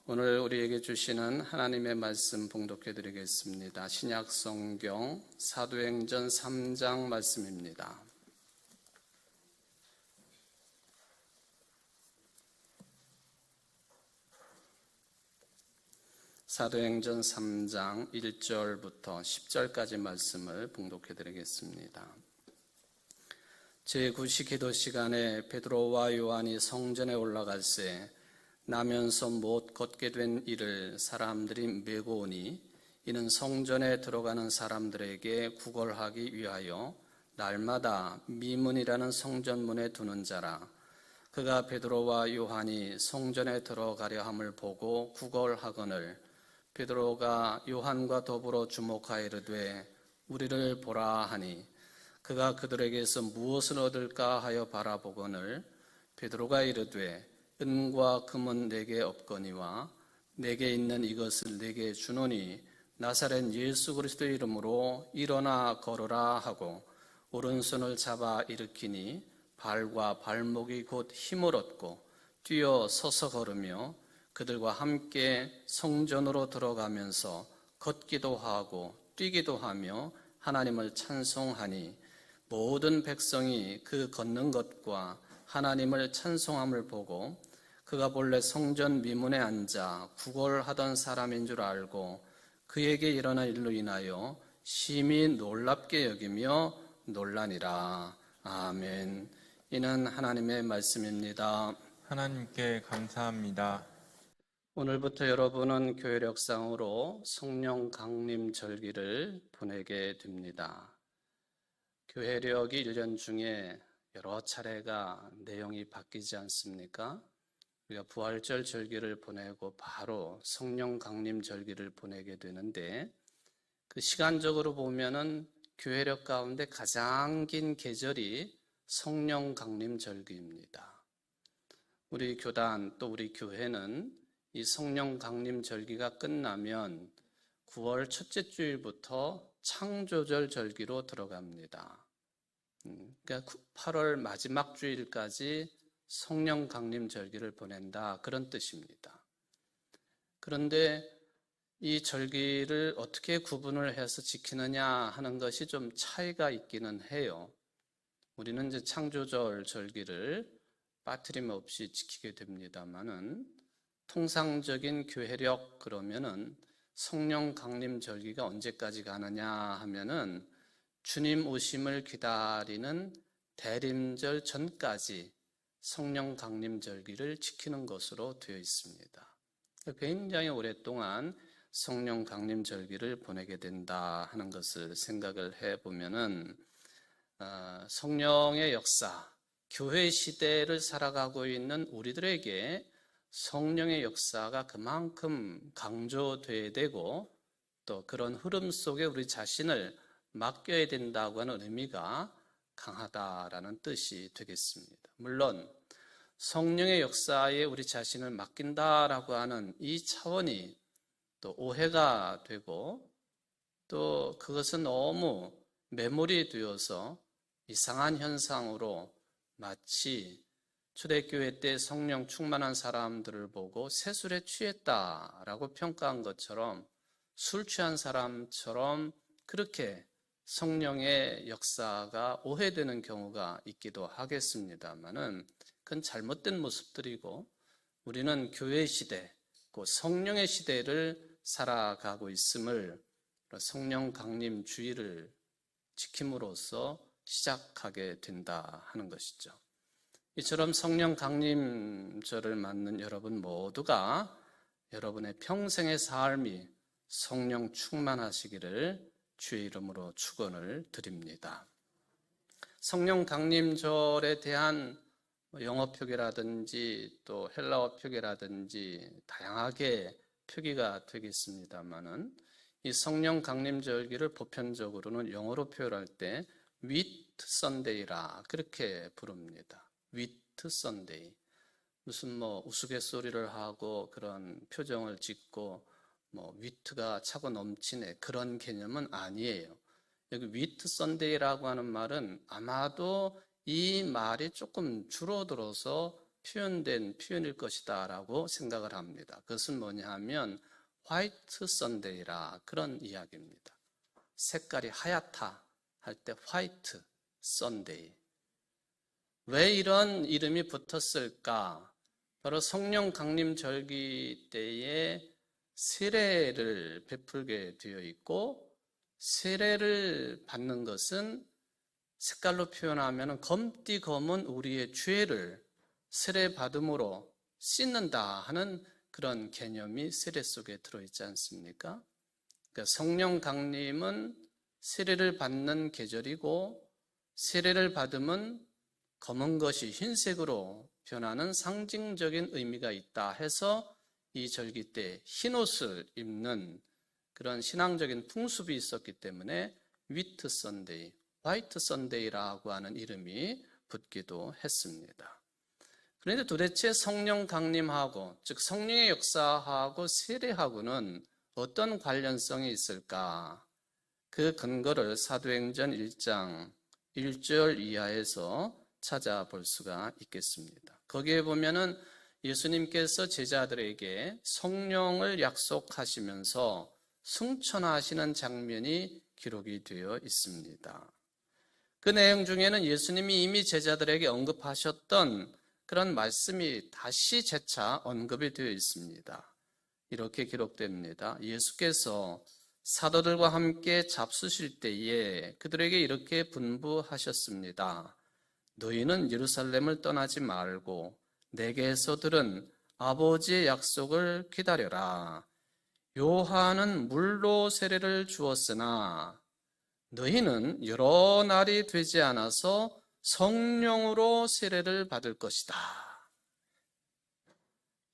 오늘 우리에게 주시는 하나님의 말씀 봉독해 드리겠습니다. 신약 성경 사도행전 3장 말씀입니다. 사도행전 3장 1절부터 10절까지 말씀을 봉독해 드리겠습니다. 제9시 기도 시간에 베드로와 요한이 성전에 올라갈새 나면서 못 걷게 된 이를 사람들이 메고 오니 이는 성전에 들어가는 사람들에게 구걸하기 위하여 날마다 미문이라는 성전문에 두는 자라. 그가 베드로와 요한이 성전에 들어가려 함을 보고 구걸하거늘 베드로가 요한과 더불어 주목하여 이르되 우리를 보라 하니 그가 그들에게서 무엇을 얻을까 하여 바라보거늘 베드로가 이르되 은과 금은 내게 없거니와 내게 있는 이것을 내게 주노니 나사렛 예수 그리스도의 이름으로 일어나 걸으라 하고 오른손을 잡아 일으키니 발과 발목이 곧 힘을 얻고 뛰어 서서 걸으며 그들과 함께 성전으로 들어가면서 걷기도 하고 뛰기도 하며 하나님을 찬송하니 모든 백성이 그 걷는 것과 하나님을 찬송함을 보고 그가 본래 성전 미문에 앉아 구걸하던 사람인 줄 알고 그에게 일어난 일로 인하여 심히 놀랍게 여기며 놀라니라. 아멘. 이는 하나님의 말씀입니다. 하나님께 감사합니다. 오늘부터 여러분은 교회력상으로 성령 강림 절기를 보내게 됩니다. 교회력이 1년 중에 여러 차례가 내용이 바뀌지 않습니까? 우리가 부활절 절기를 보내고 바로 성령 강림 절기를 보내게 되는데 그 시간적으로 보면은 교회력 가운데 가장 긴 계절이 성령 강림 절기입니다. 우리 교단 또 우리 교회는 이 성령 강림 절기가 끝나면 9월 첫째 주일부터 창조절 절기로 들어갑니다. 그러니까 8월 마지막 주일까지 성령 강림 절기를 보낸다, 그런 뜻입니다. 그런데 이 절기를 어떻게 구분을 해서 지키느냐 하는 것이 좀 차이가 있기는 해요. 우리는 이제 창조절 절기를 빠트림 없이 지키게 됩니다만은 통상적인 교회력 그러면은 성령 강림 절기가 언제까지 가느냐 하면은 주님 오심을 기다리는 대림절 전까지 성령 강림 절기를 지키는 것으로 되어 있습니다. 굉장히 오랫동안 성령 강림 절기를 보내게 된다 하는 것을 생각을 해보면은 성령의 역사, 교회 시대를 살아가고 있는 우리들에게 성령의 역사가 그만큼 강조돼야 되고 또 그런 흐름 속에 우리 자신을 맡겨야 된다고 하는 의미가 강하다라는 뜻이 되겠습니다. 물론 성령의 역사에 우리 자신을 맡긴다라고 하는 이 차원이 또 오해가 되고 또 그것은 너무 매몰이 되어서 이상한 현상으로 마치 초대교회 때 성령 충만한 사람들을 보고 새술에 취했다라고 평가한 것처럼 술 취한 사람처럼 그렇게 성령의 역사가 오해되는 경우가 있기도 하겠습니다만은 그건 잘못된 모습들이고 우리는 교회 시대, 그 성령의 시대를 살아가고 있음을 성령 강림 주의를 지킴으로써 시작하게 된다 하는 것이죠. 이처럼 성령 강림절을 맞는 여러분 모두가 여러분의 평생의 삶이 성령 충만하시기를 주의 이름으로 축원을 드립니다. 성령 강림절에 대한 영어 표기라든지 또 헬라어 표기라든지 다양하게 표기가 되겠습니다만은 이 성령 강림 절기를 보편적으로는 영어로 표현할 때 위트 선데이라 그렇게 부릅니다. 위트 선데이. 무슨 우스갯소리를 하고 그런 표정을 짓고 위트가 차고 넘치네 그런 개념은 아니에요. 여기 위트 선데이라고 하는 말은 아마도 이 말이 조금 줄어들어서 표현된 표현일 것이다 라고 생각을 합니다. 그것은 뭐냐 하면 화이트 선데이라 그런 이야기입니다. 색깔이 하얗다 할 때 화이트 선데이. 왜 이런 이름이 붙었을까? 바로 성령 강림 절기 때에 세례를 베풀게 되어 있고, 세례를 받는 것은 색깔로 표현하면 검디 검은 우리의 죄를 세례 받음으로 씻는다 하는 그런 개념이 세례 속에 들어있지 않습니까? 그러니까 성령 강림은 세례를 받는 계절이고, 세례를 받으면 검은 것이 흰색으로 변하는 상징적인 의미가 있다 해서 이 절기 때 흰옷을 입는 그런 신앙적인 풍습이 있었기 때문에 위트 선데이, 화이트 선데이라고 하는 이름이 붙기도 했습니다. 그런데 도대체 성령 강림하고, 즉 성령의 역사하고 세례하고는 어떤 관련성이 있을까? 그 근거를 사도행전 1장 1절 이하에서 찾아볼 수가 있겠습니다. 거기에 보면은 예수님께서 제자들에게 성령을 약속하시면서 승천하시는 장면이 기록이 되어 있습니다. 그 내용 중에는 예수님이 이미 제자들에게 언급하셨던 그런 말씀이 다시 재차 언급이 되어 있습니다. 이렇게 기록됩니다. 예수께서 사도들과 함께 잡수실 때에 그들에게 이렇게 분부하셨습니다. 너희는 예루살렘을 떠나지 말고 내게서 들은 아버지의 약속을 기다려라. 요한은 물로 세례를 주었으나 너희는 여러 날이 되지 않아서 성령으로 세례를 받을 것이다.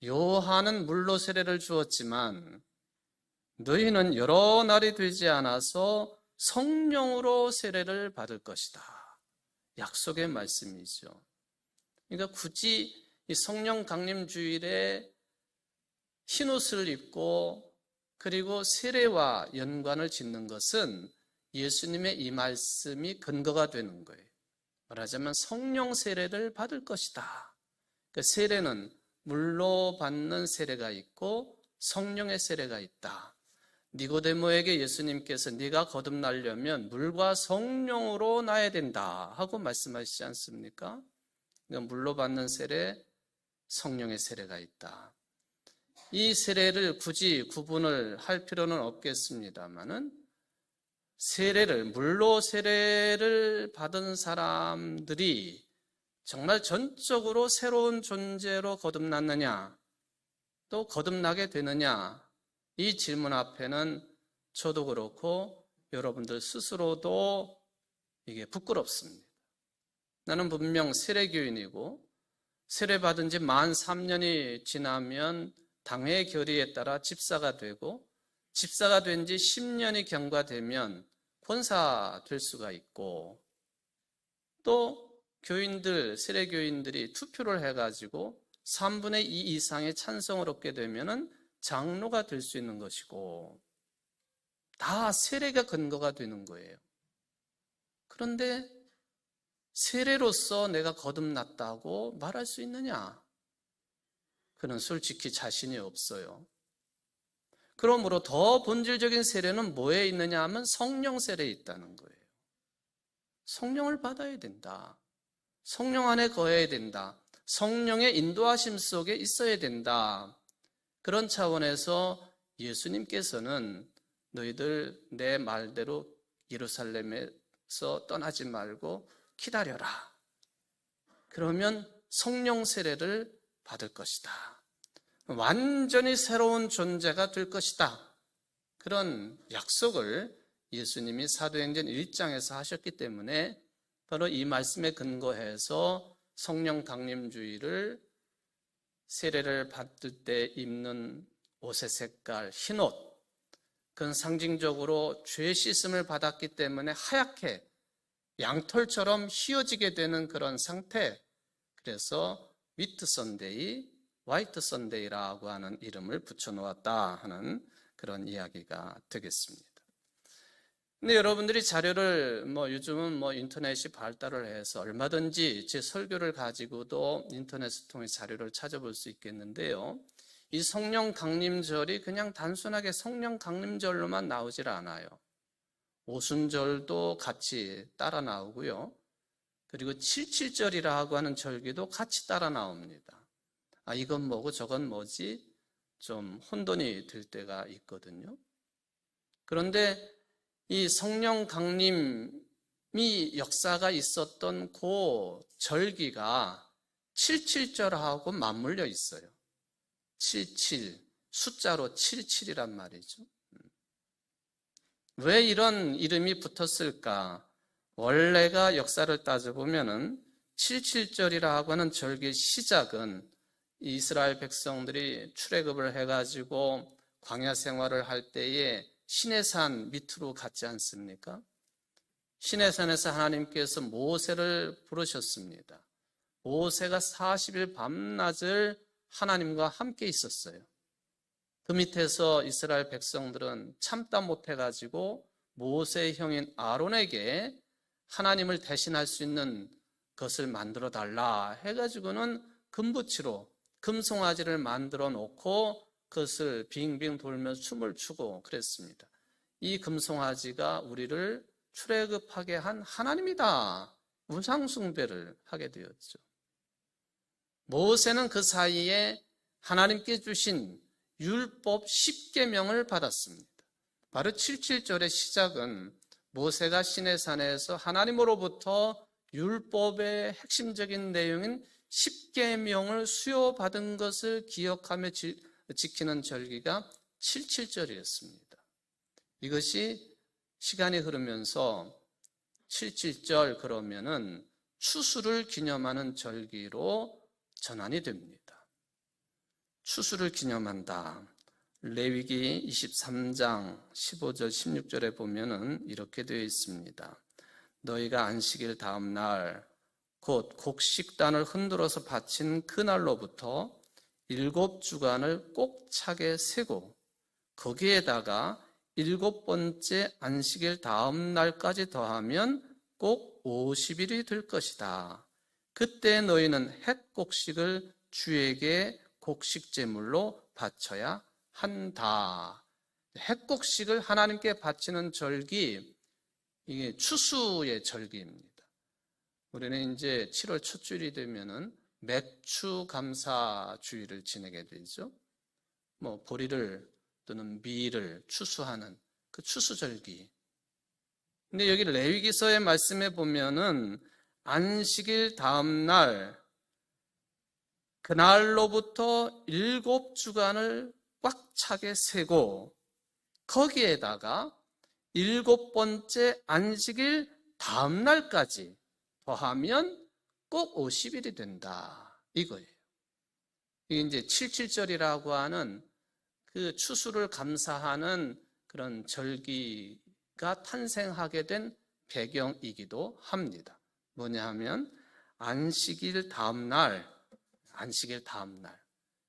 요한은 물로 세례를 주었지만 너희는 여러 날이 되지 않아서 성령으로 세례를 받을 것이다. 약속의 말씀이죠. 그러니까 굳이 이 성령 강림 주일에 흰옷을 입고 그리고 세례와 연관을 짓는 것은 예수님의 이 말씀이 근거가 되는 거예요. 말하자면 성령 세례를 받을 것이다. 그러니까 세례는 물로 받는 세례가 있고 성령의 세례가 있다. 니고데모에게 예수님께서 네가 거듭나려면 물과 성령으로 나야 된다 하고 말씀하시지 않습니까? 그러니까 물로 받는 세례, 성령의 세례가 있다. 이 세례를 굳이 구분을 할 필요는 없겠습니다만은 물로 세례를 받은 사람들이 정말 전적으로 새로운 존재로 거듭났느냐, 또 거듭나게 되느냐, 이 질문 앞에는 저도 그렇고 여러분들 스스로도 이게 부끄럽습니다. 나는 분명 세례교인이고 세례받은 지 만 3년이 지나면 당회 결의에 따라 집사가 되고 집사가 된 지 10년이 경과되면 권사 될 수가 있고 또 교인들, 세례교인들이 투표를 해가지고 3분의 2 이상의 찬성을 얻게 되면은 장로가 될 수 있는 것이고 다 세례가 근거가 되는 거예요. 그런데 세례로서 내가 거듭났다고 말할 수 있느냐? 그는 솔직히 자신이 없어요. 그러므로 더 본질적인 세례는 뭐에 있느냐 하면 성령 세례에 있다는 거예요. 성령을 받아야 된다. 성령 안에 거해야 된다. 성령의 인도하심 속에 있어야 된다. 그런 차원에서 예수님께서는 너희들 내 말대로 예루살렘에서 떠나지 말고 기다려라. 그러면 성령 세례를 받을 것이다. 완전히 새로운 존재가 될 것이다. 그런 약속을 예수님이 사도행전 1장에서 하셨기 때문에 바로 이 말씀에 근거해서 성령 강림주일을 세례를 받을 때 입는 옷의 색깔, 흰옷, 그건 상징적으로 죄 씻음을 받았기 때문에 하얗게 양털처럼 휘어지게 되는 그런 상태, 그래서 위트 선데이, 화이트 선데이라고 하는 이름을 붙여놓았다 하는 그런 이야기가 되겠습니다. 근데 여러분들이 자료를 요즘은 인터넷이 발달을 해서 얼마든지 제 설교를 가지고도 인터넷을 통해 자료를 찾아볼 수 있겠는데요. 이 성령 강림절이 그냥 단순하게 성령 강림절로만 나오질 않아요. 오순절도 같이 따라 나오고요. 그리고 칠칠절이라고 하는 절기도 같이 따라 나옵니다. 아, 이건 뭐고 저건 뭐지? 좀 혼돈이 될 때가 있거든요. 그런데 이 성령 강림이 역사가 있었던 그 절기가 칠칠절하고 맞물려 있어요. 77, 숫자로 77이란 말이죠. 왜 이런 이름이 붙었을까? 원래가 역사를 따져보면은 77절이라고 하는 절기의 시작은 이스라엘 백성들이 출애굽을 해가지고 광야 생활을 할 때에 시내산 밑으로 갔지 않습니까? 시내산에서 하나님께서 모세를 부르셨습니다. 모세가 40일 밤낮을 하나님과 함께 있었어요. 그 밑에서 이스라엘 백성들은 참다 못해가지고 모세의 형인 아론에게 하나님을 대신할 수 있는 것을 만들어 달라 해가지고는 금붙이로 금송아지를 만들어 놓고 그것을 빙빙 돌며 춤을 추고 그랬습니다. 이 금송아지가 우리를 출애굽하게 한 하나님이다. 우상숭배를 하게 되었죠. 모세는 그 사이에 하나님께 주신 율법 10계명을 받았습니다. 바로 77절의 시작은 모세가 시내산에서 하나님으로부터 율법의 핵심적인 내용인 10계명을 수여받은 것을 기억하며 지키는 절기가 77절이었습니다. 이것이 시간이 흐르면서 77절 그러면은 추수를 기념하는 절기로 전환이 됩니다. 추수를 기념한다. 레위기 23장 15절 16절에 보면은 이렇게 되어 있습니다. 너희가 안식일 다음 날 곧 곡식단을 흔들어서 바친 그날로부터 7주간을 꼭 차게 세고 거기에다가 7번째 안식일 다음 날까지 더하면 꼭 50일이 될 것이다. 그때 너희는 햇곡식을 주에게 곡식제물로 바쳐야 한다. 햇곡식을 하나님께 바치는 절기, 이게 추수의 절기입니다. 우리는 이제 7월 첫 주일이 되면은 맥추 감사 주일을 지내게 되죠. 보리를 또는 미를 추수하는 그 추수절기. 근데 여기 레위기서의 말씀에 보면은 안식일 다음 날 그날로부터 7주간을 꽉 차게 세고 거기에다가 7번째 안식일 다음 날까지 더하면 꼭 50일이 된다. 이거예요. 이게 이제 77절이라고 하는 그 추수를 감사하는 그런 절기가 탄생하게 된 배경이기도 합니다. 뭐냐 하면 안식일 다음 날,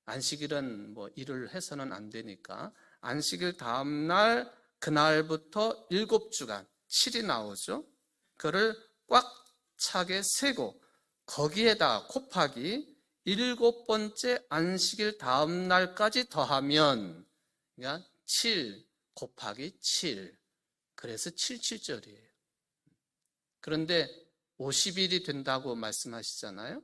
안식일은 일을 해서는 안 되니까 안식일 다음 날 그날부터 7주간 7이 나오죠. 그를 꽉 차게 세고 거기에다 곱하기 7번째 안식일 다음 날까지 더하면 그러니까 7 곱하기 7 그래서 77절이에요. 그런데 50일이 된다고 말씀하시잖아요.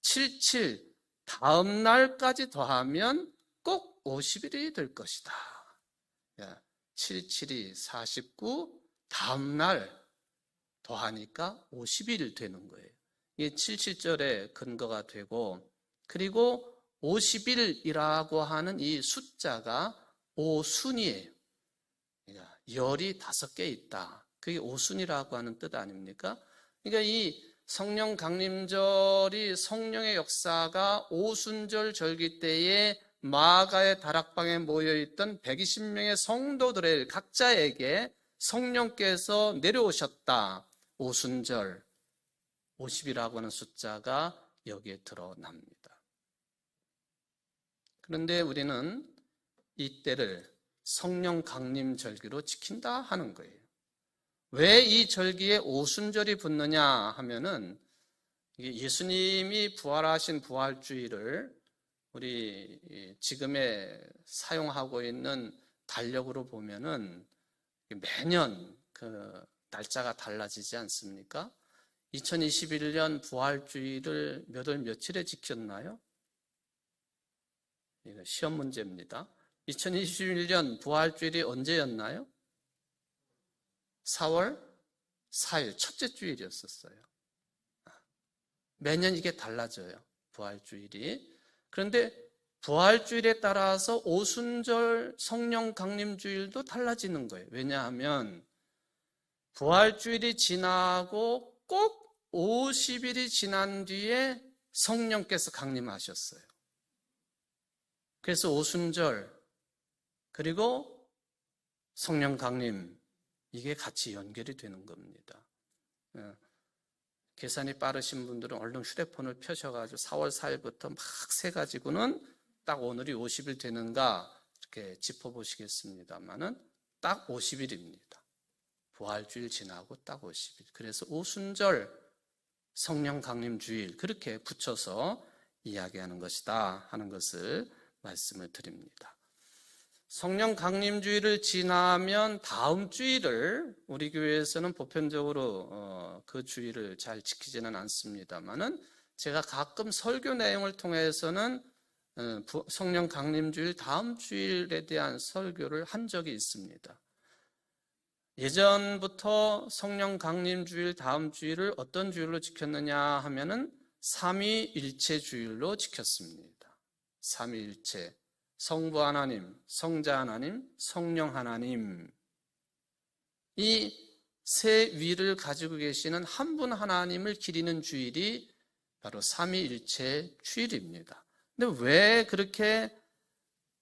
77 다음 날까지 더하면 꼭 50일이 될 것이다. 77이 49 다음 날 더하니까 50일 되는 거예요. 이게 77절의 근거가 되고 그리고 50일이라고 하는 이 숫자가 오순이에요. 그러니까 열이 5개 있다. 그게 오순이라고 하는 뜻 아닙니까? 그러니까 이 성령 강림절이 성령의 역사가 오순절 절기 때에 마가의 다락방에 모여있던 120명의 성도들의 각자에게 성령께서 내려오셨다. 오순절 50이라고 하는 숫자가 여기에 드러납니다. 그런데 우리는 이때를 성령 강림 절기로 지킨다 하는 거예요. 왜 이 절기에 오순절이 붙느냐 하면은 예수님이 부활하신 부활주일을 우리 지금에 사용하고 있는 달력으로 보면은 매년 그 날짜가 달라지지 않습니까? 2021년 부활주일을 몇 월 며칠에 지켰나요? 이거 시험 문제입니다. 2021년 부활주일이 언제였나요? 4월 4일 첫째 주일이었었어요. 매년 이게 달라져요. 부활주일이. 그런데 부활주일에 따라서 오순절 성령 강림주일도 달라지는 거예요. 왜냐하면 부활주일이 지나고 꼭 50일이 지난 뒤에 성령께서 강림하셨어요. 그래서 오순절 그리고 성령 강림 이게 같이 연결이 되는 겁니다. 계산이 빠르신 분들은 얼른 휴대폰을 펴셔가지고 4월 4일부터 막 세가지고는 딱 오늘이 50일 되는가 이렇게 짚어보시겠습니다만은 딱 50일입니다. 부활주일 지나고 딱 50일. 그래서 오순절 성령 강림 주일 그렇게 붙여서 이야기하는 것이다 하는 것을 말씀을 드립니다. 성령 강림주일을 지나면 다음 주일을 우리 교회에서는 보편적으로 그 주일을 잘 지키지는 않습니다만은 제가 가끔 설교 내용을 통해서는 성령 강림주일 다음 주일에 대한 설교를 한 적이 있습니다. 예전부터 성령 강림주일 다음 주일을 어떤 주일로 지켰느냐 하면은 삼위일체 주일로 지켰습니다. 삼위일체. 성부 하나님, 성자 하나님, 성령 하나님 이 세 위를 가지고 계시는 한 분 하나님을 기리는 주일이 바로 삼위일체 주일입니다. 근데 왜 그렇게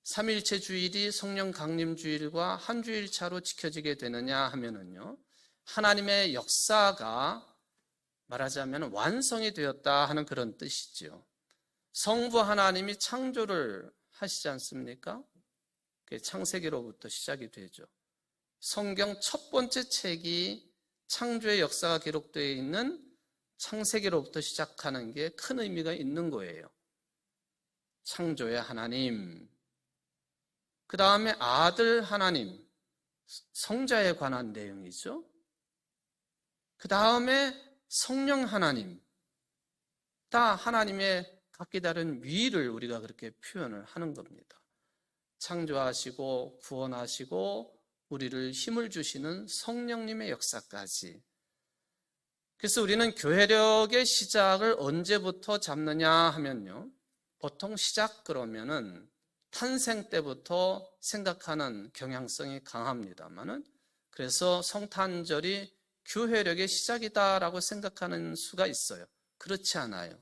삼위일체 주일이 성령 강림 주일과 한 주일 차로 지켜지게 되느냐 하면은요, 하나님의 역사가 말하자면 완성이 되었다 하는 그런 뜻이죠. 성부 하나님이 창조를 하시지 않습니까? 그게 창세기로부터 시작이 되죠. 성경 첫 번째 책이 창조의 역사가 기록되어 있는 창세기로부터 시작하는 게 큰 의미가 있는 거예요. 창조의 하나님, 그 다음에 아들 하나님, 성자에 관한 내용이죠. 그 다음에 성령 하나님, 다 하나님의 각기 다른 위를 우리가 그렇게 표현을 하는 겁니다. 창조하시고 구원하시고 우리를 힘을 주시는 성령님의 역사까지. 그래서 우리는 교회력의 시작을 언제부터 잡느냐 하면요, 보통 시작 그러면은 탄생 때부터 생각하는 경향성이 강합니다만은, 그래서 성탄절이 교회력의 시작이다라고 생각하는 수가 있어요. 그렇지 않아요.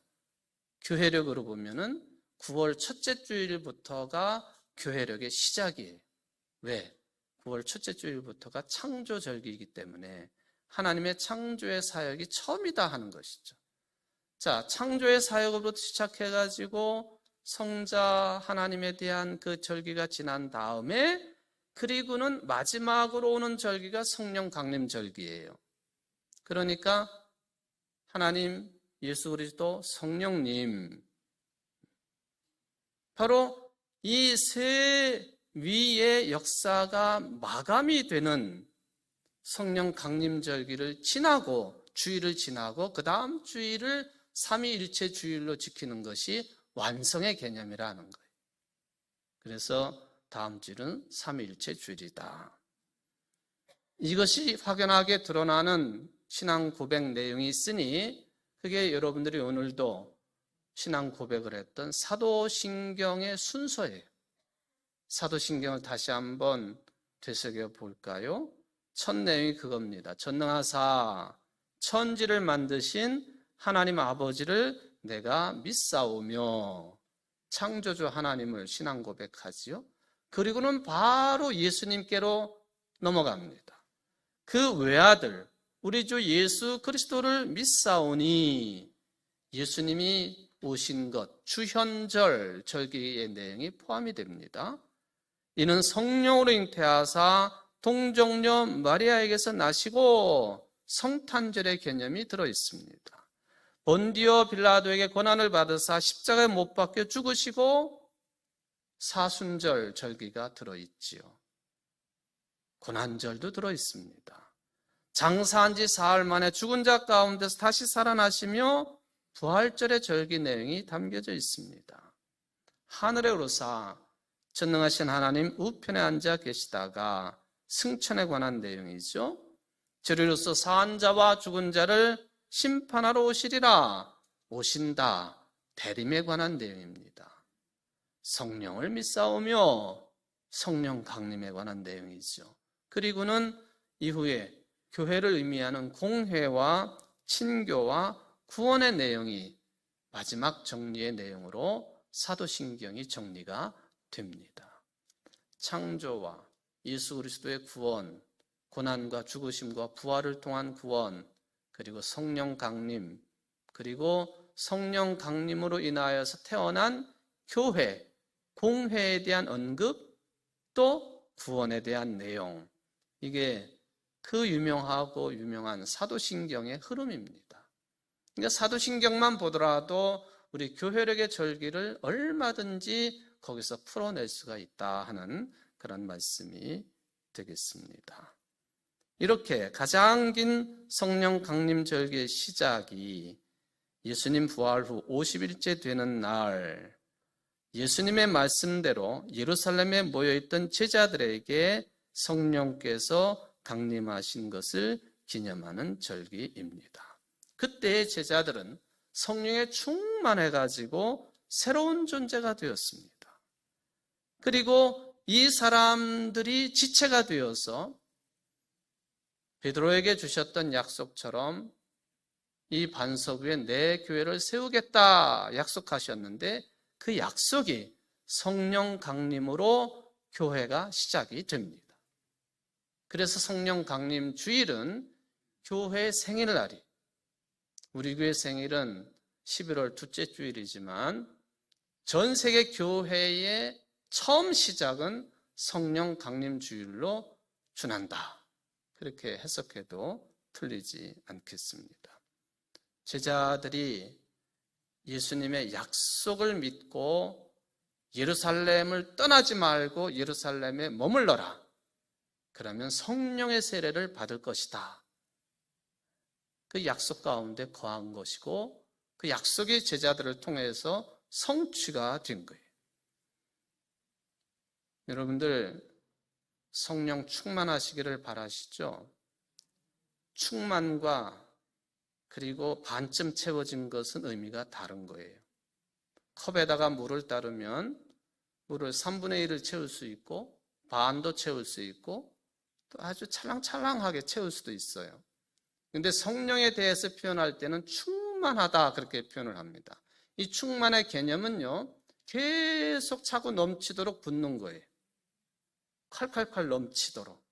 교회력으로 보면은 9월 첫째 주일부터가 교회력의 시작이에요. 왜? 9월 첫째 주일부터가 창조절기이기 때문에 하나님의 창조의 사역이 처음이다 하는 것이죠. 자, 창조의 사역으로부터 시작해가지고 성자 하나님에 대한 그 절기가 지난 다음에 그리고는 마지막으로 오는 절기가 성령 강림 절기예요. 그러니까 하나님, 예수 그리스도, 성령님, 바로 이 세 위의 역사가 마감이 되는 성령 강림 절기를 지나고 주일을 지나고 그 다음 주일을 삼위일체 주일로 지키는 것이 완성의 개념이라는 거예요. 그래서 다음 주일은 삼위일체 주일이다. 이것이 확연하게 드러나는 신앙 고백 내용이 있으니 그게 여러분들이 오늘도 신앙 고백을 했던 사도신경의 순서예요. 사도신경을 다시 한번 되새겨 볼까요? 첫 내용이 그겁니다. 전능하사 천지를 만드신 하나님 아버지를 내가 믿사오며, 창조주 하나님을 신앙 고백하지요. 그리고는 바로 예수님께로 넘어갑니다. 그 외아들 우리 주 예수 그리스도를 믿사오니, 예수님이 오신 것, 주현절 절기의 내용이 포함이 됩니다. 이는 성령으로 잉태하사 동정녀 마리아에게서 나시고 성탄절의 개념이 들어 있습니다. 본디오 빌라도에게 고난을 받으사 십자가에 못 박혀 죽으시고 사순절 절기가 들어 있지요. 고난절도 들어 있습니다. 장사한 지 사흘 만에 죽은 자 가운데서 다시 살아나시며 부활절의 절기 내용이 담겨져 있습니다. 하늘에 오르사 전능하신 하나님 우편에 앉아 계시다가 승천에 관한 내용이죠. 저리로서 사한 자와 죽은 자를 심판하러 오시리라. 오신다. 대림에 관한 내용입니다. 성령을 믿사오며 성령 강림에 관한 내용이죠. 그리고는 이후에 교회를 의미하는 공회와 친교와 구원의 내용이 마지막 정리의 내용으로 사도신경이 정리가 됩니다. 창조와 예수 그리스도의 구원, 고난과 죽으심과 부활을 통한 구원, 그리고 성령 강림, 그리고 성령 강림으로 인하여서 태어난 교회, 공회에 대한 언급, 또 구원에 대한 내용, 이게 그 유명하고 유명한 사도신경의 흐름입니다. 그러니까 사도신경만 보더라도 우리 교회력의 절기를 얼마든지 거기서 풀어낼 수가 있다 하는 그런 말씀이 되겠습니다. 이렇게 가장 긴 성령 강림 절기의 시작이 예수님 부활 후 50일째 되는 날, 예수님의 말씀대로 예루살렘에 모여있던 제자들에게 성령께서 강림하신 것을 기념하는 절기입니다. 그때의 제자들은 성령에 충만해가지고 새로운 존재가 되었습니다. 그리고 이 사람들이 지체가 되어서 베드로에게 주셨던 약속처럼 이 반석 위에 내 교회를 세우겠다 약속하셨는데 그 약속이 성령 강림으로 교회가 시작이 됩니다. 그래서 성령 강림 주일은 교회 생일날이, 우리 교회 생일은 11월 둘째 주일이지만 전 세계 교회의 처음 시작은 성령 강림 주일로 준한다. 그렇게 해석해도 틀리지 않겠습니다. 제자들이 예수님의 약속을 믿고 예루살렘을 떠나지 말고 예루살렘에 머물러라. 그러면 성령의 세례를 받을 것이다. 그 약속 가운데 거한 것이고 그 약속이 제자들을 통해서 성취가 된 거예요. 여러분들 성령 충만하시기를 바라시죠? 충만과 그리고 반쯤 채워진 것은 의미가 다른 거예요. 컵에다가 물을 따르면 물을 3분의 1을 채울 수 있고 반도 채울 수 있고 또 아주 찰랑찰랑하게 채울 수도 있어요. 그런데 성령에 대해서 표현할 때는 충만하다 그렇게 표현을 합니다. 이 충만의 개념은요, 계속 차고 넘치도록 붓는 거예요. 칼칼칼 넘치도록.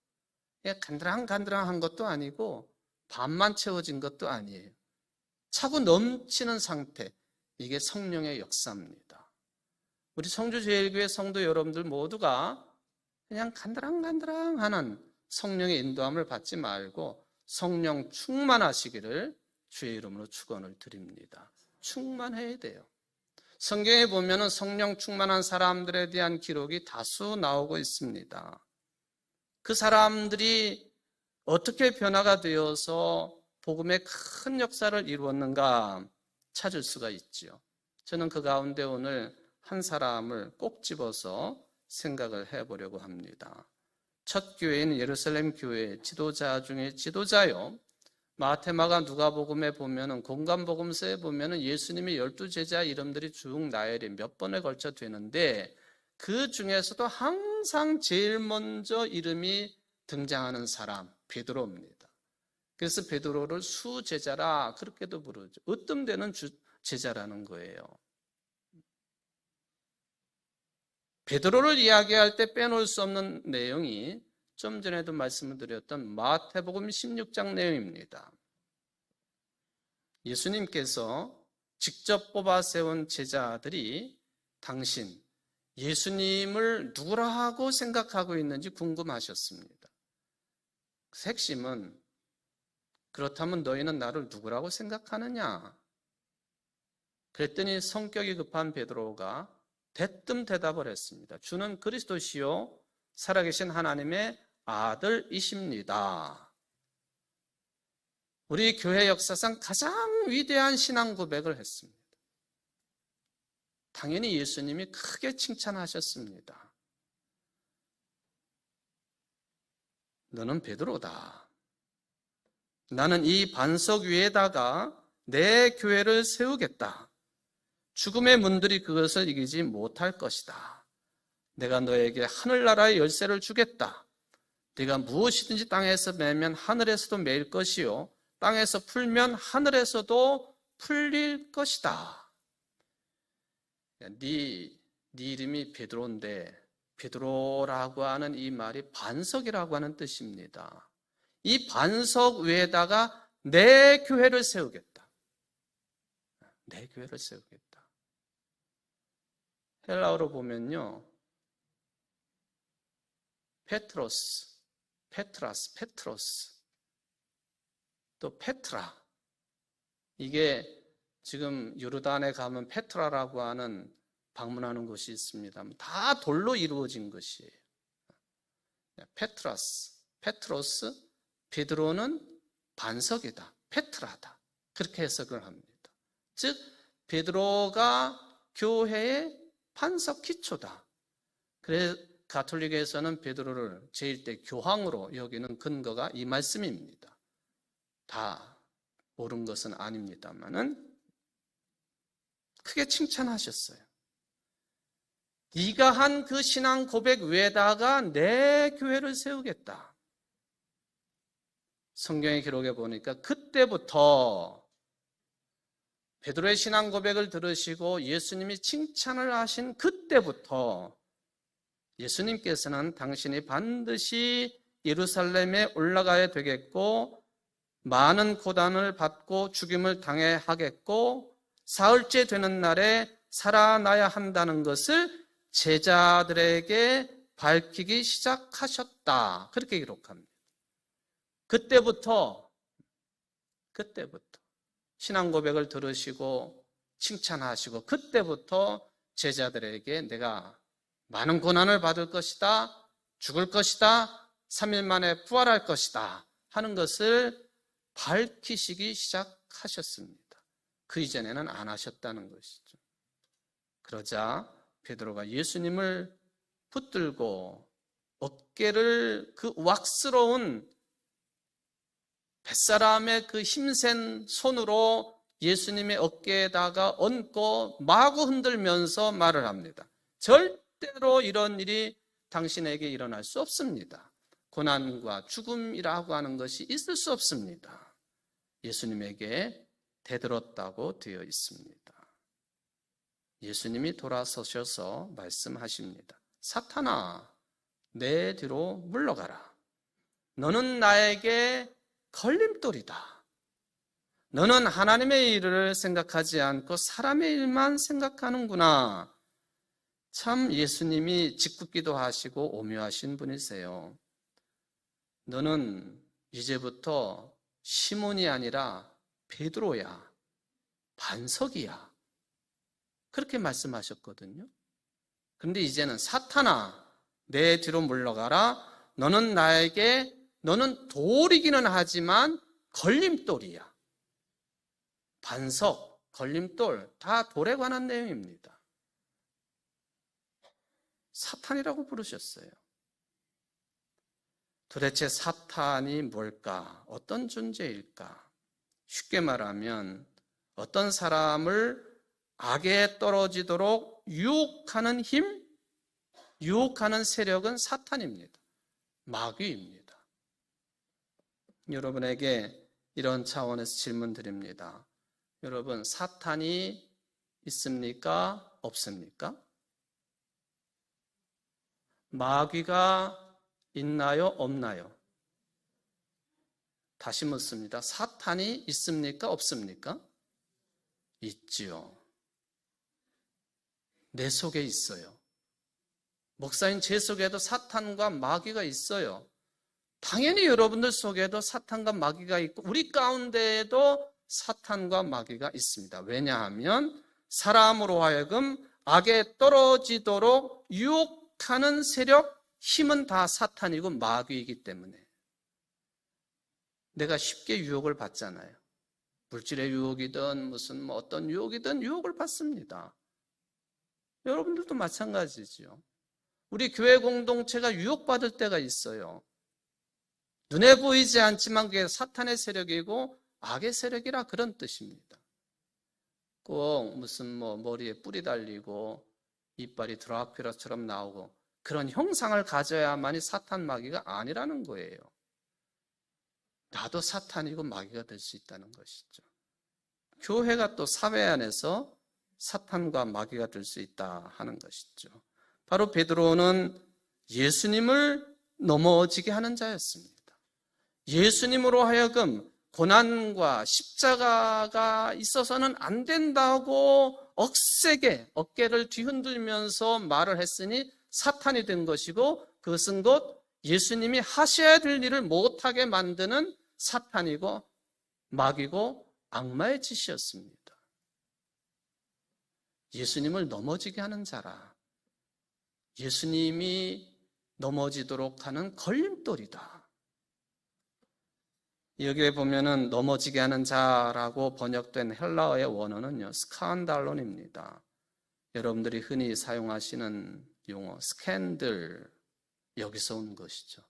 간드랑간드랑한 것도 아니고 반만 채워진 것도 아니에요. 차고 넘치는 상태, 이게 성령의 역사입니다. 우리 성주제일교회 성도 여러분들 모두가 그냥 간드랑간드랑하는 성령의 인도함을 받지 말고 성령 충만하시기를 주의 이름으로 축원을 드립니다. 충만해야 돼요. 성경에 보면은 성령 충만한 사람들에 대한 기록이 다수 나오고 있습니다. 그 사람들이 어떻게 변화가 되어서 복음의 큰 역사를 이루었는가 찾을 수가 있지요. 저는 그 가운데 오늘 한 사람을 꼭 집어서 생각을 해보려고 합니다. 첫 교회인 예루살렘 교회 지도자 중에 지도자요. 마태마가 누가복음에 보면은 공관복음서에 보면은 예수님의 12제자 이름들이 쭉 나열이 몇 번에 걸쳐 되는데 그 중에서도 항상 제일 먼저 이름이 등장하는 사람 베드로입니다. 그래서 베드로를 수제자라 그렇게도 부르죠. 으뜸되는 제자라는 거예요. 베드로를 이야기할 때 빼놓을 수 없는 내용이 좀 전에도 말씀을 드렸던 마태복음 16장 내용입니다. 예수님께서 직접 뽑아 세운 제자들이 당신 예수님을 누구라고 생각하고 있는지 궁금하셨습니다. 핵심은 그렇다면 너희는 나를 누구라고 생각하느냐? 그랬더니 성격이 급한 베드로가 대뜸 대답을 했습니다. 주는 그리스도시요 살아계신 하나님의 아들이십니다. 우리 교회 역사상 가장 위대한 신앙 고백을 했습니다. 당연히 예수님이 크게 칭찬하셨습니다. 너는 베드로다. 나는 이 반석 위에다가 내 교회를 세우겠다. 죽음의 문들이 그것을 이기지 못할 것이다. 내가 너에게 하늘나라의 열쇠를 주겠다. 네가 무엇이든지 땅에서 매면 하늘에서도 매일 것이요 땅에서 풀면 하늘에서도 풀릴 것이다. 네 이름이 베드로인데 베드로라고 하는 이 말이 반석이라고 하는 뜻입니다. 이 반석 위에다가 내 교회를 세우겠다. 내 교회를 세우겠다. 헬라어로 보면요. 페트로스, 페트로스, 또 페트라. 이게 지금 요르단에 가면 페트라라고 하는 방문하는 곳이 있습니다. 다 돌로 이루어진 것이에요. 페트로스, 베드로는 반석이다. 페트라다. 그렇게 해석을 합니다. 즉 베드로가 교회의 반석 기초다. 그래서 가톨릭에서는 베드로를 제1대 교황으로 여기는 근거가 이 말씀입니다. 다 옳은 것은 아닙니다만은 크게 칭찬하셨어요. 네가 한 그 신앙 고백 위에다가 내 교회를 세우겠다. 성경의 기록에 보니까 그때부터 베드로의 신앙 고백을 들으시고 예수님이 칭찬을 하신 그때부터 예수님께서는 당신이 반드시 예루살렘에 올라가야 되겠고 많은 고난을 받고 죽임을 당해야 하겠고 사흘째 되는 날에 살아나야 한다는 것을 제자들에게 밝히기 시작하셨다. 그렇게 기록합니다. 그때부터 신앙 고백을 들으시고 칭찬하시고 그때부터 제자들에게 내가 많은 고난을 받을 것이다, 죽을 것이다, 3일 만에 부활할 것이다 하는 것을 밝히시기 시작하셨습니다. 그 이전에는 안 하셨다는 것이죠. 그러자 베드로가 예수님을 붙들고 어깨를 그 왁스러운 뱃사람의 그 힘센 손으로 예수님의 어깨에다가 얹고 마구 흔들면서 말을 합니다. 절대로 이런 일이 당신에게 일어날 수 없습니다. 고난과 죽음이라고 하는 것이 있을 수 없습니다. 예수님에게 대들었다고 되어 있습니다. 예수님이 돌아서셔서 말씀하십니다. 사탄아, 내 뒤로 물러가라. 너는 나에게 걸림돌이다. 너는 하나님의 일을 생각하지 않고 사람의 일만 생각하는구나. 참 예수님이 짓궂기도 하시고 오묘하신 분이세요. 너는 이제부터 시몬이 아니라 베드로야. 반석이야. 그렇게 말씀하셨거든요. 그런데 이제는 사탄아, 내 뒤로 물러가라. 너는 돌이기는 하지만 걸림돌이야. 반석, 걸림돌, 다 돌에 관한 내용입니다. 사탄이라고 부르셨어요. 도대체 사탄이 뭘까? 어떤 존재일까? 쉽게 말하면 어떤 사람을 악에 떨어지도록 유혹하는 힘, 유혹하는 세력은 사탄입니다. 마귀입니다. 여러분에게 이런 차원에서 질문 드립니다. 여러분, 사탄이 있습니까? 없습니까? 마귀가 있나요? 없나요? 다시 묻습니다. 사탄이 있습니까? 없습니까? 있지요. 내 속에 있어요. 목사인 제 속에도 사탄과 마귀가 있어요. 당연히 여러분들 속에도 사탄과 마귀가 있고 우리 가운데에도 사탄과 마귀가 있습니다. 왜냐하면 사람으로 하여금 악에 떨어지도록 유혹하는 세력, 힘은 다 사탄이고 마귀이기 때문에 내가 쉽게 유혹을 받잖아요. 물질의 유혹이든 무슨 어떤 유혹이든 유혹을 받습니다. 여러분들도 마찬가지죠. 우리 교회 공동체가 유혹받을 때가 있어요. 눈에 보이지 않지만 그게 사탄의 세력이고 악의 세력이라 그런 뜻입니다. 꼭 무슨 머리에 뿔이 달리고 이빨이 드라큘라처럼 나오고 그런 형상을 가져야만이 사탄 마귀가 아니라는 거예요. 나도 사탄이고 마귀가 될 수 있다는 것이죠. 교회가 또 사회 안에서 사탄과 마귀가 될 수 있다 하는 것이죠. 바로 베드로는 예수님을 넘어지게 하는 자였습니다. 예수님으로 하여금 고난과 십자가가 있어서는 안 된다고 억세게 어깨를 뒤흔들면서 말을 했으니 사탄이 된 것이고 그것은 곧 예수님이 하셔야 될 일을 못하게 만드는 사탄이고 마귀고 악마의 짓이었습니다. 예수님을 넘어지게 하는 자라. 예수님이 넘어지도록 하는 걸림돌이다. 여기에 보면은 넘어지게 하는 자라고 번역된 헬라어의 원어는요, 스칸달론입니다. 여러분들이 흔히 사용하시는 용어, 스캔들, 여기서 온 것이죠.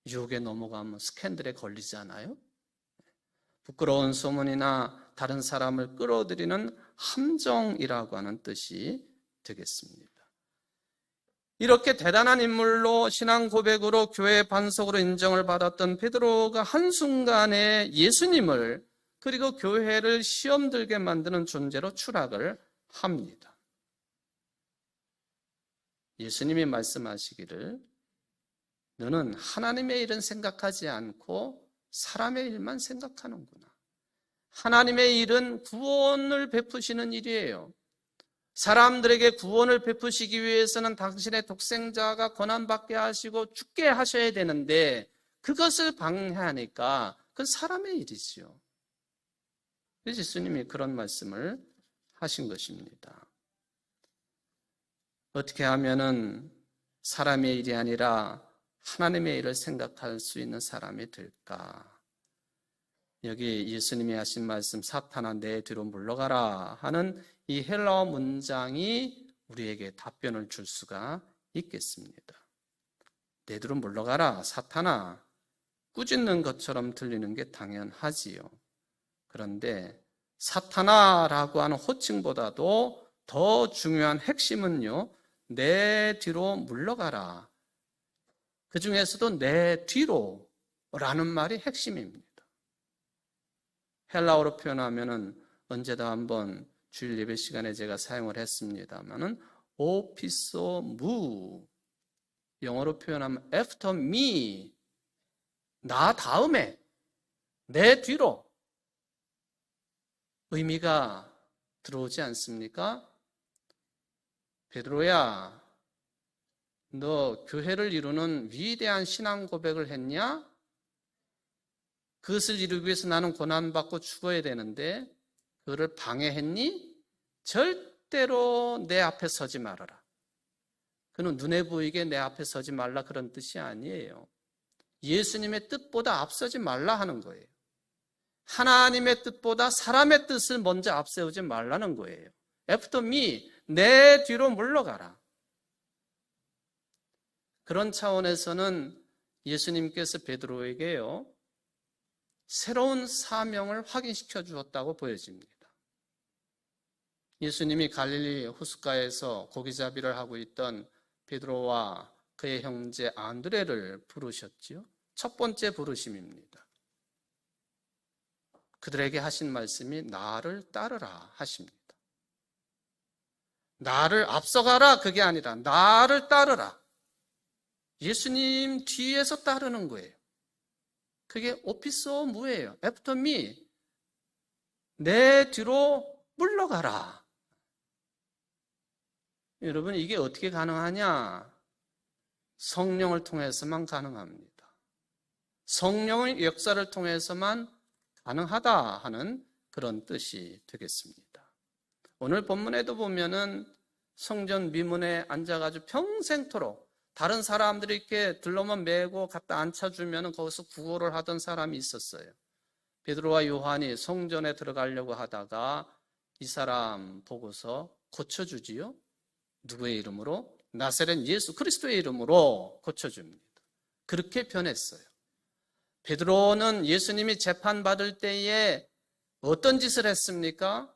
유혹에 넘어가면 스캔들에 걸리잖아요. 부끄러운 소문이나 다른 사람을 끌어들이는 함정이라고 하는 뜻이 되겠습니다. 이렇게 대단한 인물로 신앙 고백으로 교회의 반석으로 인정을 받았던 베드로가 한순간에 예수님을 그리고 교회를 시험 들게 만드는 존재로 추락을 합니다. 예수님이 말씀하시기를 너는 하나님의 일은 생각하지 않고 사람의 일만 생각하는구나. 하나님의 일은 구원을 베푸시는 일이에요. 사람들에게 구원을 베푸시기 위해서는 당신의 독생자가 고난받게 하시고 죽게 하셔야 되는데 그것을 방해하니까 그건 사람의 일이지요. 그래서 예수님이 그런 말씀을 하신 것입니다. 어떻게 하면은 사람의 일이 아니라 하나님의 일을 생각할 수 있는 사람이 될까? 여기 예수님이 하신 말씀 사탄아 내 뒤로 물러가라 하는 이 헬라어 문장이 우리에게 답변을 줄 수가 있겠습니다. 내 뒤로 물러가라 사탄아, 꾸짖는 것처럼 들리는 게 당연하지요. 그런데 사탄아라고 하는 호칭보다도 더 중요한 핵심은요, 내 뒤로 물러가라. 그 중에서도 내 뒤로라는 말이 핵심입니다. 헬라어로 표현하면은 언제도 한번 주일 예배 시간에 제가 사용을 했습니다만은 오피소 무, 영어로 표현하면 after me, 나 다음에, 내 뒤로 의미가 들어오지 않습니까? 베드로야, 너 교회를 이루는 위대한 신앙 고백을 했냐? 그것을 이루기 위해서 나는 고난받고 죽어야 되는데 그거를 방해했니? 절대로 내 앞에 서지 말아라. 그는 눈에 보이게 내 앞에 서지 말라 그런 뜻이 아니에요. 예수님의 뜻보다 앞서지 말라 하는 거예요. 하나님의 뜻보다 사람의 뜻을 먼저 앞세우지 말라는 거예요. After me, 내 뒤로 물러가라. 그런 차원에서는 예수님께서 베드로에게요, 새로운 사명을 확인시켜 주었다고 보여집니다. 예수님이 갈릴리 호숫가에서 고기잡이를 하고 있던 베드로와 그의 형제 안드레를 부르셨지요. 첫 번째 부르심입니다. 그들에게 하신 말씀이 나를 따르라 하십니다. 나를 앞서가라 그게 아니라 나를 따르라. 예수님 뒤에서 따르는 거예요. 그게 오피소 무예요. After me, 내 뒤로 물러가라. 여러분, 이게 어떻게 가능하냐? 성령을 통해서만 가능합니다. 성령의 역사를 통해서만 가능하다 하는 그런 뜻이 되겠습니다. 오늘 본문에도 보면은 성전 미문에 앉아가지고 평생토록 다른 사람들이 이렇게 들러만 메고 갖다 앉혀주면 거기서 구걸을 하던 사람이 있었어요. 베드로와 요한이 성전에 들어가려고 하다가 이 사람 보고서 고쳐주지요. 누구의 이름으로? 나사렛 예수 그리스도의 이름으로 고쳐줍니다. 그렇게 변했어요. 베드로는 예수님이 재판받을 때에 어떤 짓을 했습니까?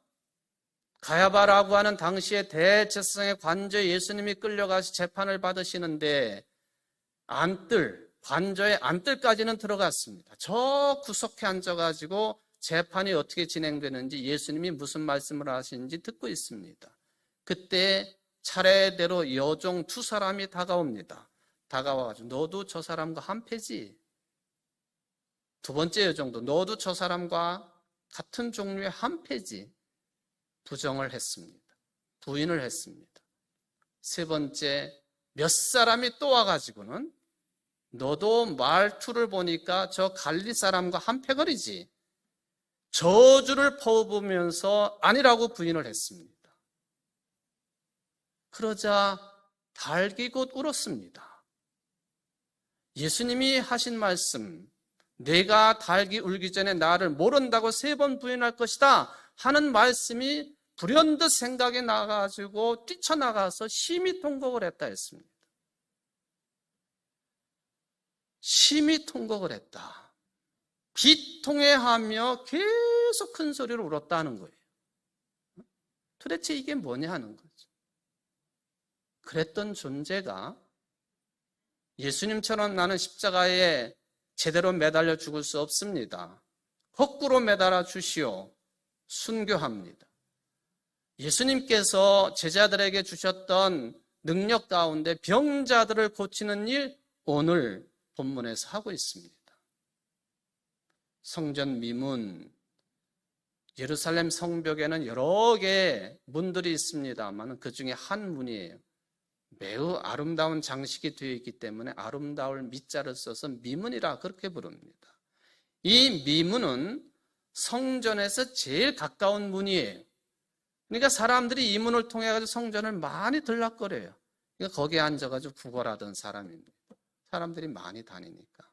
가야바라고 하는 당시의 대제사장의 관저에 예수님이 끌려가서 재판을 받으시는데 관저의 안뜰까지는 들어갔습니다. 저 구석에 앉아가지고 재판이 어떻게 진행되는지 예수님이 무슨 말씀을 하시는지 듣고 있습니다. 그때 차례대로 여종 두 사람이 다가옵니다. 다가와가지고 너도 저 사람과 한패지. 두 번째 여종도 너도 저 사람과 같은 종류의 한패지. 부정을 했습니다. 부인을 했습니다. 세 번째 몇 사람이 또 와가지고는 너도 말투를 보니까 저 갈리 사람과 한패거리지. 저주를 퍼부으면서 아니라고 부인을 했습니다. 그러자 달기 곧 울었습니다. 예수님이 하신 말씀, 내가 달기 울기 전에 나를 모른다고 3번 부인할 것이다 하는 말씀이 불현듯 생각이 나가지고 뛰쳐나가서 심히 통곡을 했다 했습니다. 심히 통곡을 했다. 비통해하며 계속 큰 소리로 울었다는 거예요. 도대체 이게 뭐냐 하는 거죠. 그랬던 존재가 예수님처럼 나는 십자가에 제대로 매달려 죽을 수 없습니다. 거꾸로 매달아 주시오. 순교합니다. 예수님께서 제자들에게 주셨던 능력 가운데 병자들을 고치는 일 오늘 본문에서 하고 있습니다. 성전 미문, 예루살렘 성벽에는 여러 개의 문들이 있습니다만 그 중에 한 문이에요. 매우 아름다운 장식이 되어 있기 때문에 아름다울 미자를 써서 미문이라 그렇게 부릅니다. 이 미문은 성전에서 제일 가까운 문이에요. 그러니까 사람들이 이 문을 통해 가지고 성전을 많이 들락거려요. 그러니까 거기에 앉아가지고 구걸하던 사람입니다. 사람들이 많이 다니니까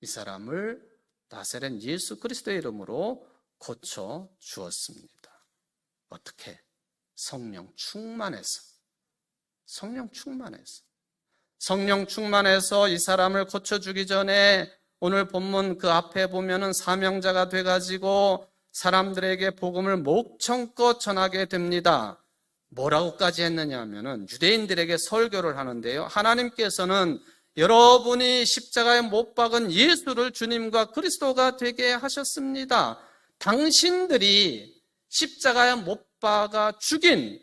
이 사람을 나사렛 예수 그리스도의 이름으로 고쳐 주었습니다. 어떻게? 성령 충만해서. 성령 충만해서 이 사람을 고쳐주기 전에 오늘 본문 그 앞에 보면은 사명자가 돼가지고 사람들에게 복음을 목청껏 전하게 됩니다. 뭐라고까지 했느냐 하면은 유대인들에게 설교를 하는데요. 하나님께서는 여러분이 십자가에 못 박은 예수를 주님과 그리스도가 되게 하셨습니다. 당신들이 십자가에 못 박아 죽인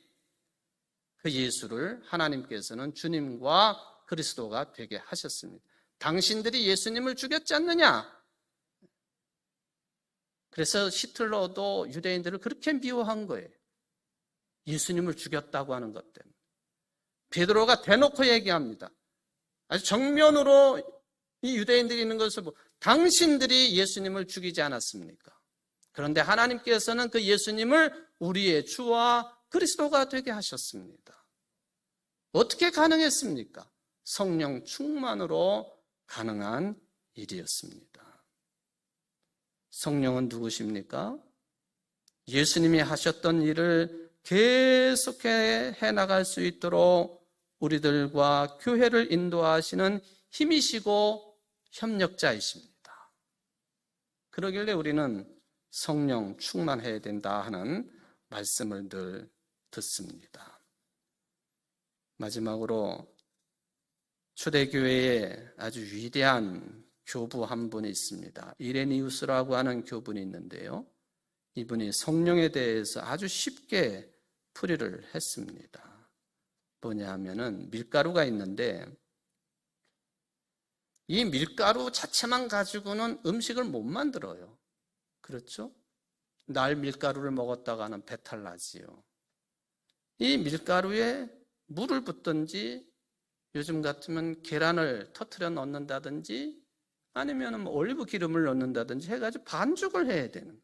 그 예수를 하나님께서는 주님과 그리스도가 되게 하셨습니다. 당신들이 예수님을 죽였지 않느냐? 그래서 히틀러도 유대인들을 그렇게 미워한 거예요. 예수님을 죽였다고 하는 것 때문에. 베드로가 대놓고 얘기합니다. 아주 정면으로 이 유대인들이 있는 것을 보고 당신들이 예수님을 죽이지 않았습니까? 그런데 하나님께서는 그 예수님을 우리의 주와 그리스도가 되게 하셨습니다. 어떻게 가능했습니까? 성령 충만으로 가능한 일이었습니다. 성령은 누구십니까? 예수님이 하셨던 일을 계속해 나갈 수 있도록 우리들과 교회를 인도하시는 힘이시고 협력자이십니다. 그러길래 우리는 성령 충만해야 된다 하는 말씀을 늘 듣습니다. 마지막으로 초대교회에 아주 위대한 교부 한 분이 있습니다. 이레니우스라고 하는 교분이 있는데요. 이분이 성령에 대해서 아주 쉽게 풀이를 했습니다. 뭐냐 하면은 밀가루가 있는데 이 밀가루 자체만 가지고는 음식을 못 만들어요. 그렇죠? 날 밀가루를 먹었다가는 배탈 나지요. 이 밀가루에 물을 붓든지 요즘 같으면 계란을 터트려 넣는다든지 아니면 뭐 올리브 기름을 넣는다든지 해가지고 반죽을 해야 되는 거예요.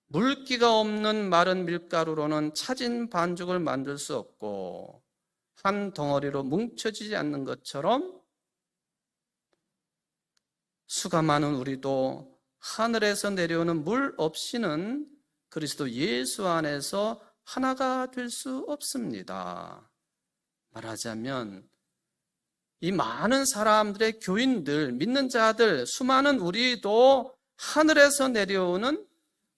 물기가 없는 마른 밀가루로는 차진 반죽을 만들 수 없고 한 덩어리로 뭉쳐지지 않는 것처럼 수가 많은 우리도 하늘에서 내려오는 물 없이는 그리스도 예수 안에서 하나가 될 수 없습니다. 말하자면 이 많은 사람들의 교인들, 믿는 자들, 수많은 우리도 하늘에서 내려오는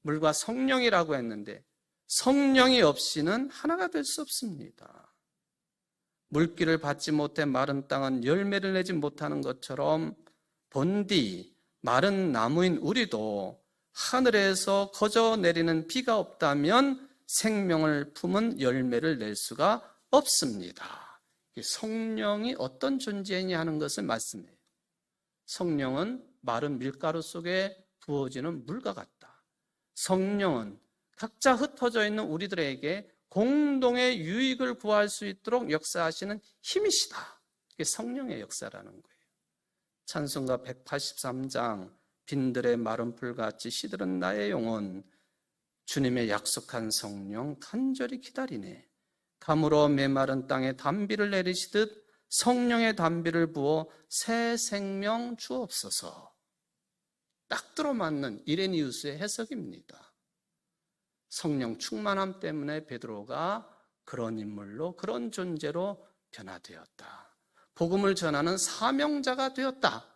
물과 성령이라고 했는데 성령이 없이는 하나가 될 수 없습니다. 물기를 받지 못해 마른 땅은 열매를 내지 못하는 것처럼 본디 마른 나무인 우리도 하늘에서 거저 내리는 비가 없다면 생명을 품은 열매를 낼 수가 없습니다. 성령이 어떤 존재이냐 하는 것을 말씀해요. 성령은 마른 밀가루 속에 부어지는 물과 같다. 성령은 각자 흩어져 있는 우리들에게 공동의 유익을 구할 수 있도록 역사하시는 힘이시다. 이게 성령의 역사라는 거예요. 찬송가 183장 빈들의 마른 풀같이 시들은 나의 영혼 주님의 약속한 성령 간절히 기다리네. 감으로 메마른 땅에 단비를 내리시듯 성령의 단비를 부어 새 생명 주옵소서. 딱 들어맞는 이레니우스의 해석입니다. 성령 충만함 때문에 베드로가 그런 인물로 그런 존재로 변화되었다. 복음을 전하는 사명자가 되었다.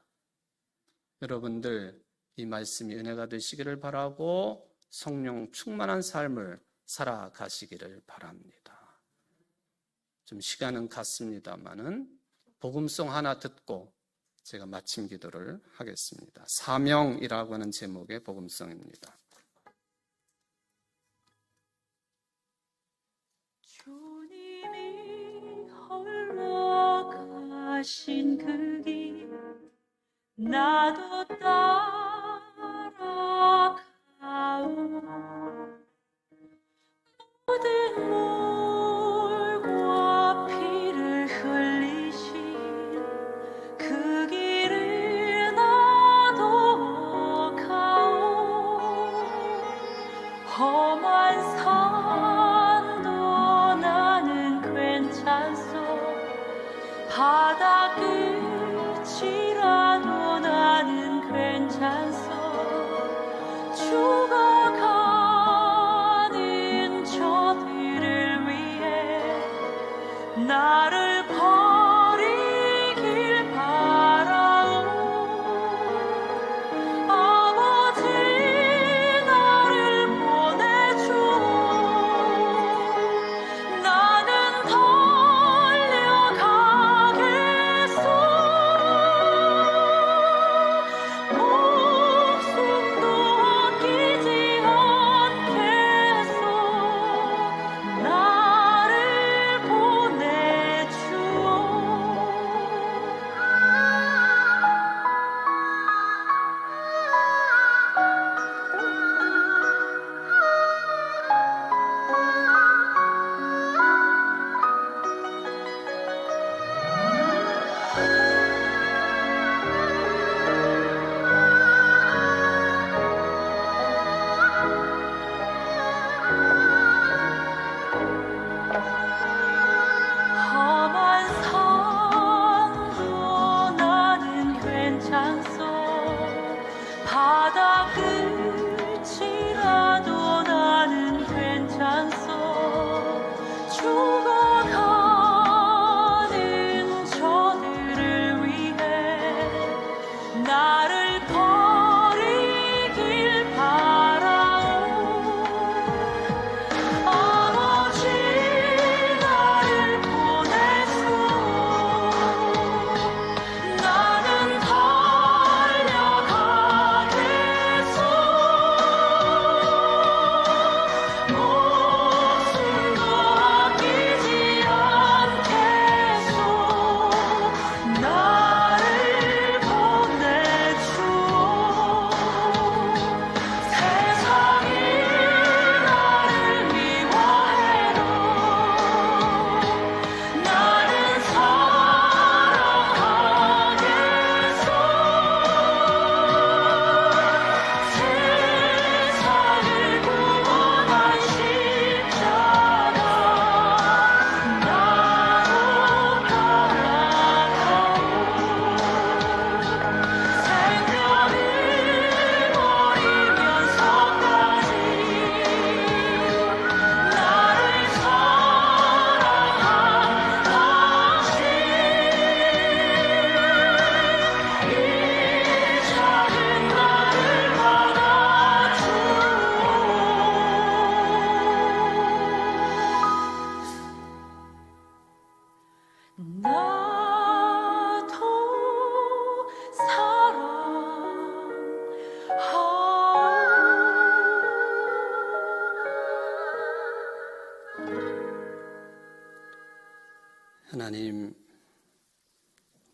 여러분들 이 말씀이 은혜가 되시기를 바라고 성령 충만한 삶을 살아가시기를 바랍니다. 좀 시간은 갔습니다마는 복음송 하나 듣고 제가 마침 기도를 하겠습니다. 사명이라고 하는 제목의 복음송입니다. 주님이 홀로 가신 그 길 나도 따라가오. 모든 물과 피를 흘리신 그 길을 나도 가오. 험한 산도 나는 괜찮소. 바다 끝이라도 나는 괜찮소. 죽어가는 저들을 위해 나를 버리길 바라오. 아버지 나를 보내주오. 나는 달려가겠소. 목숨도 아끼지 않겠소. 나를 보내주오. 나도 하나님,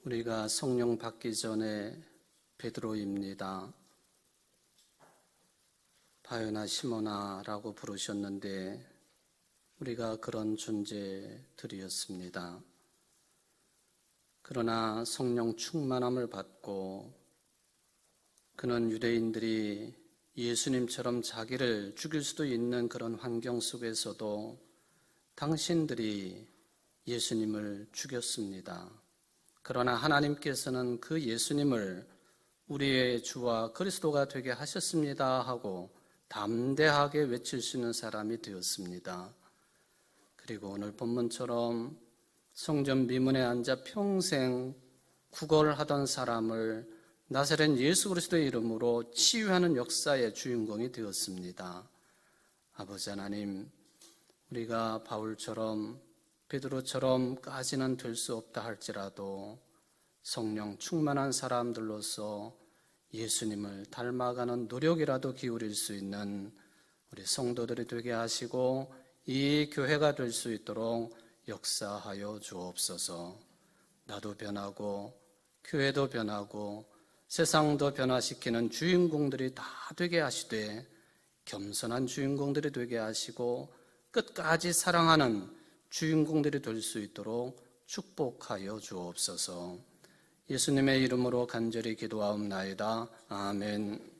우리가 성령 받기 전에 베드로입니다. 바요나 시모나라고 부르셨는데 우리가 그런 존재들이었습니다. 그러나 성령 충만함을 받고 그는 유대인들이 예수님처럼 자기를 죽일 수도 있는 그런 환경 속에서도 당신들이 예수님을 죽였습니다. 그러나 하나님께서는 그 예수님을 우리의 주와 그리스도가 되게 하셨습니다 하고 담대하게 외칠 수 있는 사람이 되었습니다. 그리고 오늘 본문처럼 성전 미문에 앉아 평생 구걸하던 사람을 나사렛 예수 그리스도의 이름으로 치유하는 역사의 주인공이 되었습니다. 아버지 하나님, 우리가 바울처럼 베드로처럼까지는 될 수 없다 할지라도 성령 충만한 사람들로서 예수님을 닮아가는 노력이라도 기울일 수 있는 우리 성도들이 되게 하시고 이 교회가 될 수 있도록 역사하여 주옵소서. 나도 변하고 교회도 변하고 세상도 변화시키는 주인공들이 다 되게 하시되 겸손한 주인공들이 되게 하시고 끝까지 사랑하는 주인공들이 될 수 있도록 축복하여 주옵소서. 예수님의 이름으로 간절히 기도하옵나이다. 아멘.